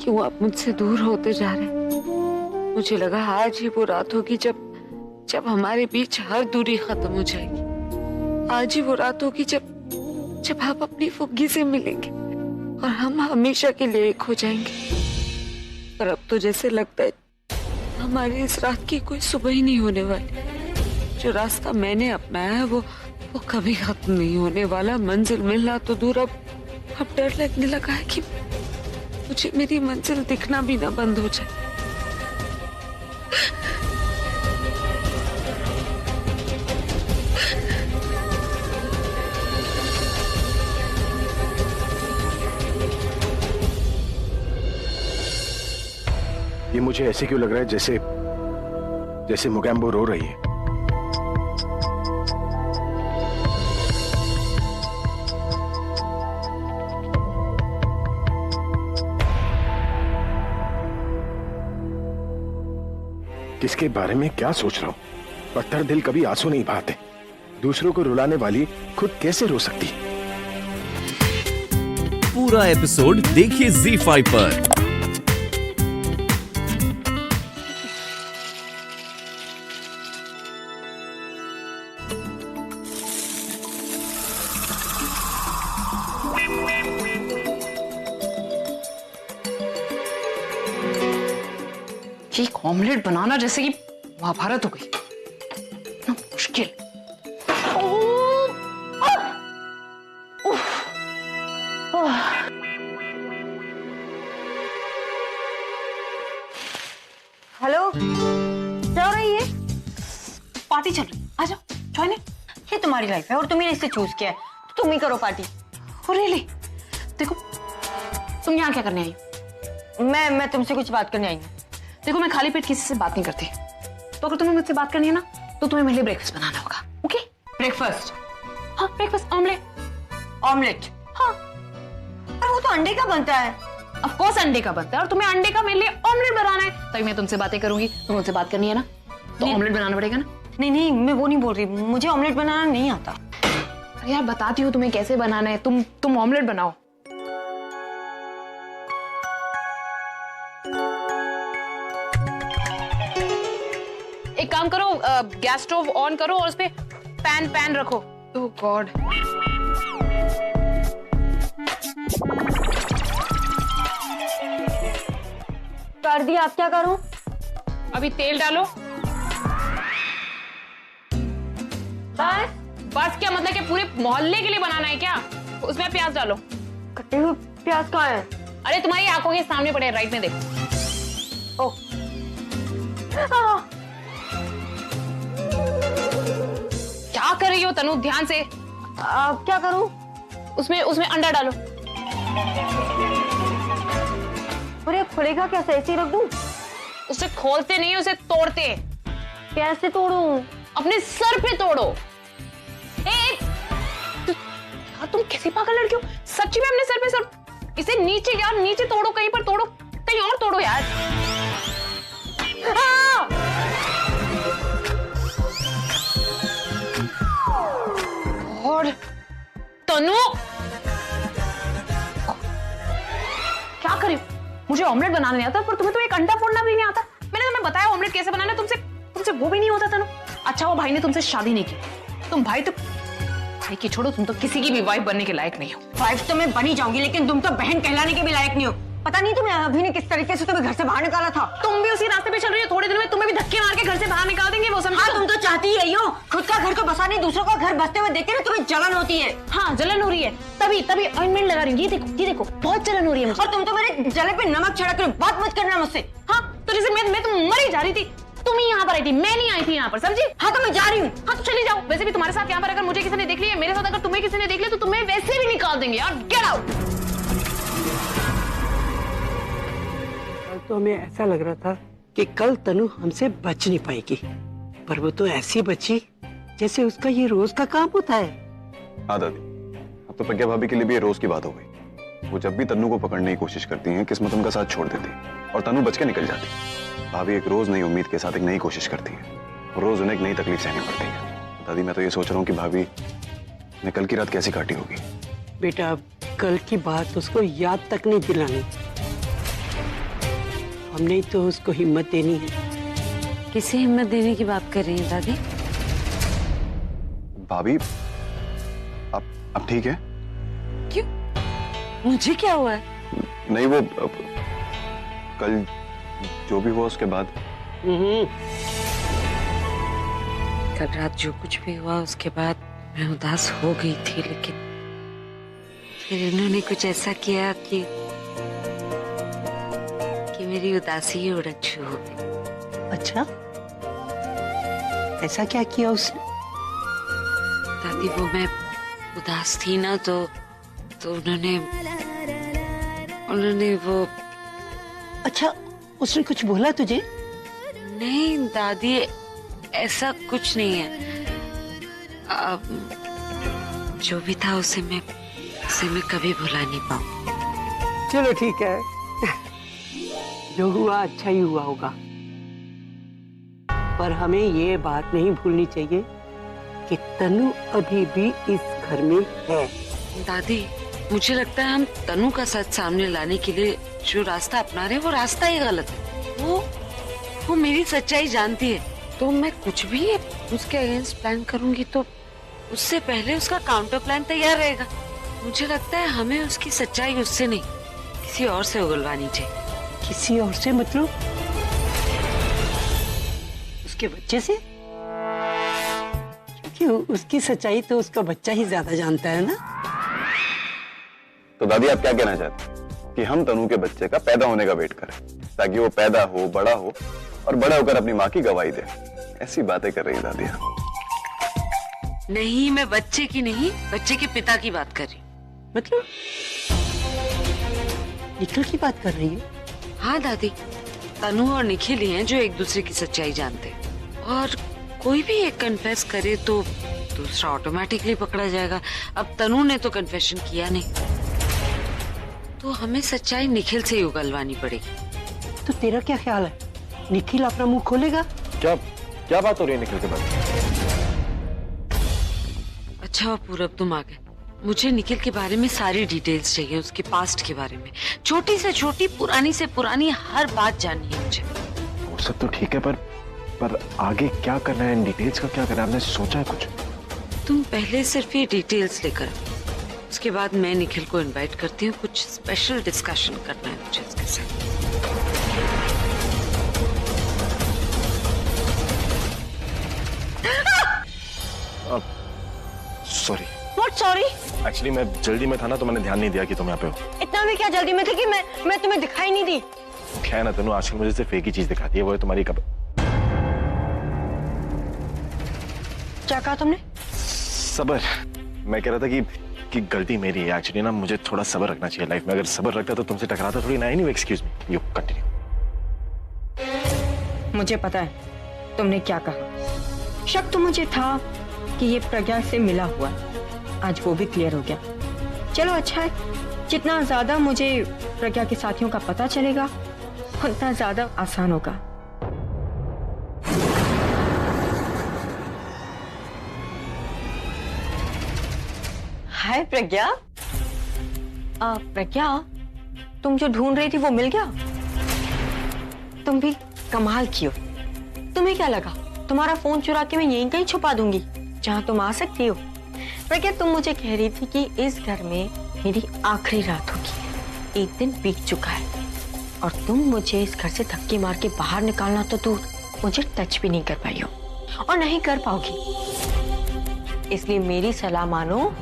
क्यों आप मुझसे दूर होते जा रहे हैं? मुझे लगा आज ही वो रात होगी जब हमारे बीच हर दूरी खत्म हो जाएगी। आज ही वो रात होगी जब आप अपनी फुग्गी से मिलेंगे और हम हमेशा के लिए एक हो जाएंगे। पर अब तो जैसे लगता है हमारी इस रात की कोई सुबह ही नहीं होने वाली। जो रास्ता मैंने अपनाया है वो कभी खत्म नहीं होने वाला। मंजिल मिलना तो दूर, अब डर लगने लगा है कि मुझे मेरी मंजिल दिखना भी ना बंद हो जाए। ये मुझे ऐसे क्यों लग रहा है जैसे मोगैम्बो रो रही है। किसके बारे में क्या सोच रहा हूं? पत्थर दिल कभी आंसू नहीं बहाते। दूसरों को रुलाने वाली खुद कैसे रो सकती? पूरा एपिसोड देखिए ZEE5 पर। एक ऑमलेट बनाना जैसे कि महाभारत हो गई, इतना मुश्किल। हेलो, क्या हो रही है? पार्टी चल रही, आ जाओ ज्वाइन इन। ये तुम्हारी लाइफ है और तुम्ही ने इसे चूज किया है, तो तुम ही करो पार्टी। हो रियली? देखो तुम यहाँ क्या करने आई हो? मैं तुमसे कुछ बात करने आई हूँ। देखो मैं खाली पेट किसी से बात नहीं करती, तो अगर तुम्हें मुझसे बात करनी है ना तो तुम्हें मेरे लिए ब्रेकफास्ट बनाना होगा। ओके? ब्रेकफास्ट? हाँ ब्रेकफास्ट, ऑमलेट। ऑमलेट? हाँ। पर वो तो अंडे का बनता है। ऑफ कोर्स अंडे का बनता है, और तुम्हें अंडे का मेरे लिए ऑमलेट बनाना है, तभी मैं तुमसे बातें करूंगी। तुम मुझसे बात करनी है ना तो ऑमलेट बनाना पड़ेगा ना। नहीं, मैं वो नहीं बोल रही, मुझे ऑमलेट बनाना नहीं आता। अरे यार बताती हूँ तुम्हें कैसे बनाना है, तुम ऑमलेट बनाओ। एक काम करो, गैस स्टोव ऑन करो और उस पे पैन रखो। ओह गॉड। कर दिया, आप क्या करूं? अभी तेल डालो। बस क्या मतलब कि पूरे मोहल्ले के लिए बनाना है क्या? उसमें प्याज डालो। कटे हुए प्याज कहाँ है? अरे तुम्हारी आंखों के सामने पड़े, राइट में देखो। ओह, क्या कर रही हो तनु, ध्यान से। अब क्या करूं? उसमें अंडा डालो। अरे खुलेगा कैसे? ऐसे ही रख दूं? उसे खोलते नहीं, उसे तोड़ते। कैसे तोड़ूं? अपने सर पे तोड़ो। तुम कैसी पागल लड़की हो? सच्ची में अपने सर पे सर। इसे नीचे यार, नीचे तोड़ो, कहीं पर तोड़ो, कहीं और तोड़ो यार। और तनु क्या करे? मुझे ऑमलेट बनाना नहीं आता, पर तुम्हें तो एक अंडा फोड़ना भी नहीं आता। मैंने तुम्हें बताया ऑमलेट कैसे बनाना है, तुमसे वो भी नहीं होता तनु। अच्छा वो भाई ने तुमसे शादी नहीं की, तुम भाई की छोड़ो, तुम तो किसी की भी वाइफ बनने के लायक नहीं हो। वाइफ तो मैं बनी जाऊंगी, लेकिन तुम तो बहन कहलाने के भी लायक नहीं हो। पता नहीं तुम्हें अभी ने किस तरीके से तुम्हें घर से बाहर निकाला था। तुम भी उसी रास्ते पे चल रही हो, थोड़े दिन में तुम्हें भी धक्के मार के घर से बाहर निकाल देंगे वो, समझो। हाँ, तुम तो चाहती ही रही हो। खुद का घर को बसा नहीं, दूसरों का घर बसते हुए देख के ना तुम्हें जलन होती है। हाँ जलन हो रही है, तभी ऑइंटमेंट लगा रही हूँ। ये देखो बहुत जलन हो रही है मुझे। और तुम तो मेरे जले पे नमक छिड़क रहे हो। बात मत करना मुझसे। हाँ तो जैसे मैं तो मर ही जा रही थी, तुम ही यहाँ पर आई थी, मैं नहीं आई थी यहाँ पर, समझी? हाँ तो मैं जा रही हूँ। हाँ तो चली जाओ। वैसे भी तुम्हारे साथ यहाँ पर अगर मुझे किसी ने देख लिया, मेरे साथ अगर तुम्हें किसी ने देख लिया, तो तुम्हें वैसे भी निकाल देंगे यार। Get out. तो हमें ऐसा लग रहा था कि कल तनु हमसे बच नहीं पाएगी, पर वो तो ऐसी बची जैसे उसका ये रोज का काम होता है। हाँ दादी, अब तो प्रज्ञा भाभी के लिए भी ये रोज की बात हो गई। वो जब भी तन्नू को पकड़ने की कोशिश करती हैं, किस्मत उनका साथ छोड़ देती और तन्नू बच के निकल जाती। भाभी एक रोज नई उम्मीद के साथ एक नई कोशिश करती है, रोज उन्हें एक नई तकलीफ सहनी पड़ती है। दादी मैं तो ये सोच रहा हूँ कि भाभी ने कल की रात कैसी काटी होगी। बेटा अब कल की बात उसको याद तक नहीं दिलानी। हमने तो उसको हिम्मत देनी है। किसे हिम्मत देने की बात कर रही हैं दादी? भाभी अब ठीक है? क्यों? मुझे क्या हुआ है? नहीं वो कल जो भी हुआ उसके बाद। कल रात जो कुछ भी हुआ उसके बाद मैं उदास हो गई थी, लेकिन फिर इन्होंने कुछ ऐसा किया कि मेरी उदासी ही उड़न छू हो गई। अच्छा, ऐसा क्या किया उसने? दादी वो मैं उदास थी ना तो उन्होंने वो। अच्छा, उसने कुछ बोला तुझे? नहीं दादी, ऐसा कुछ नहीं है। जो भी था उसे मैं कभी भुला नहीं पाऊं। चलो ठीक है, जो हुआ अच्छा ही हुआ होगा, पर हमें ये बात नहीं भूलनी चाहिए कि तनु अभी भी इस घर में है। दादी मुझे लगता है हम तनु का सच सामने लाने के लिए जो रास्ता अपना रहे हैं वो रास्ता ही गलत है। वो मेरी सच्चाई जानती है, तो मैं कुछ भी उसके अगेंस्ट प्लान करूंगी तो उससे पहले उसका काउंटर प्लान तैयार रहेगा। मुझे लगता है हमें उसकी सच्चाई उससे नहीं किसी और से उगलवानी चाहिए। किसी और से मतलब? उसके बच्चे से? क्योंकि उसकी सच्चाई तो उसका बच्चा ही ज्यादा जानता है ना। तो दादी आप क्या कहना चाहते हैं कि हम तनु के बच्चे का पैदा होने का वेट करें ताकि वो पैदा हो, बड़ा हो और बड़ा होकर अपनी माँ की गवाही दे? ऐसी बातें कर रही दादी आप। नहीं, मैं बच्चे की नहीं, बच्चे के पिता की बात कर रही हूँ। मतलब निखिल की बात कर रही है? हाँ दादी, तनु और निखिल ही हैं जो एक दूसरे की सच्चाई जानते हैं, और कोई भी एक कन्फेस करे तो दूसरा ऑटोमेटिकली पकड़ा जाएगा। अब तनु ने तो कन्फेशन किया नहीं, तो हमें सच्चाई निखिल से ही उगलवानी पड़ेगी। तो तेरा क्या ख्याल है, निखिल अपना मुंह खोलेगा? क्या बात हो रही है निखिल के बारे में? अच्छा पूरब तुम आ गए। मुझे निखिल के बारे में सारी डिटेल्स चाहिए, उसके पास्ट के बारे में, छोटी से छोटी, पुरानी से पुरानी हर बात जाननी है मुझे। वो सब तो ठीक है, पर आगे क्या करना है, इन डिटेल्स का क्या करना है, आपने सोचा है कुछ? तुम पहले सिर्फ ये डिटेल्स लेकर, उसके बाद मैं निखिल को इनवाइट करती हूँ। कुछ स्पेशल डिस्कशन करना है मुझे उसके साथ। सॉरी। What sorry? एक्चुअली मैं जल्दी में था ना, तो मैंने ध्यान नहीं दिया कि तुम यहाँ पे हो। इतना भी क्या जल्दी में थी कि मैं तुम्हें दिखाई नहीं दी? क्या है ना तनु, आजकल मुझे सिर्फ एक ही चीज दिखाती है, वो है तुम्हारी कब। क्या कहा तुमने? सबर। मैं कह रहा था कि गलती मेरी है एक्चुअली ना, मुझे थोड़ा सबर रखना चाहिए लाइफ में। अगर सबर रखता तो तुमसे टकराता थोड़ी ना। नहीं, एक्सक्यूज मी, यू कंटिन्यू। मुझे पता है तुमने क्या कहा। शक तो मुझे था कि ये प्रज्ञा से मिला हुआ है, आज वो भी क्लियर हो गया। चलो अच्छा है, जितना ज्यादा मुझे प्रज्ञा के साथियों का पता चलेगा उतना ज्यादा आसान होगा। हाय प्रज्ञा। प्रज्ञा, तुम जो ढूंढ रही थी वो मिल गया? तुम भी कमाल की हो। तुम्हें क्या लगा तुम्हारा फोन चुरा के मैं यहीं कहीं छुपा दूंगी जहां तुम आ सकती हो? प्रज्ञा, तुम मुझे कह रही थी कि इस घर में मेरी आखिरी रात होगी। एक दिन बीत चुका है और तुम मुझे इस घर से धक्के मार के बाहर निकालना तो दूर, मुझे टच भी नहीं कर पाई हो और नहीं कर पाओगी। इसलिए मेरी सलाह मानो,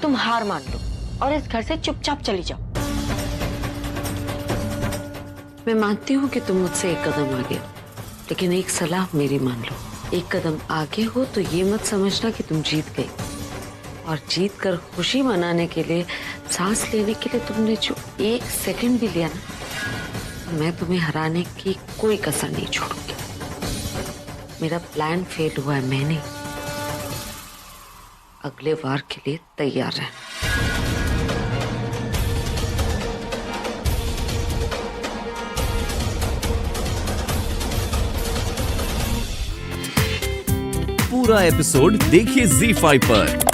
तुम हार मान लो और इस घर से चुपचाप चली जाओ। मैं मानती हूँ कि तुम मुझसे एक कदम आगे हो, लेकिन एक सलाह मेरी मान लो। एक कदम आगे हो तो ये मत समझना कि तुम जीत गई, और जीत कर खुशी मनाने के लिए, सांस लेने के लिए तुमने जो एक सेकंड भी लिया ना, मैं तुम्हें हराने की कोई कसर नहीं छोड़ूंगी। मेरा प्लान फेल हुआ है, मैंने अगले वार के लिए तैयार रहना। पूरा एपिसोड देखिए ZEE5 पर।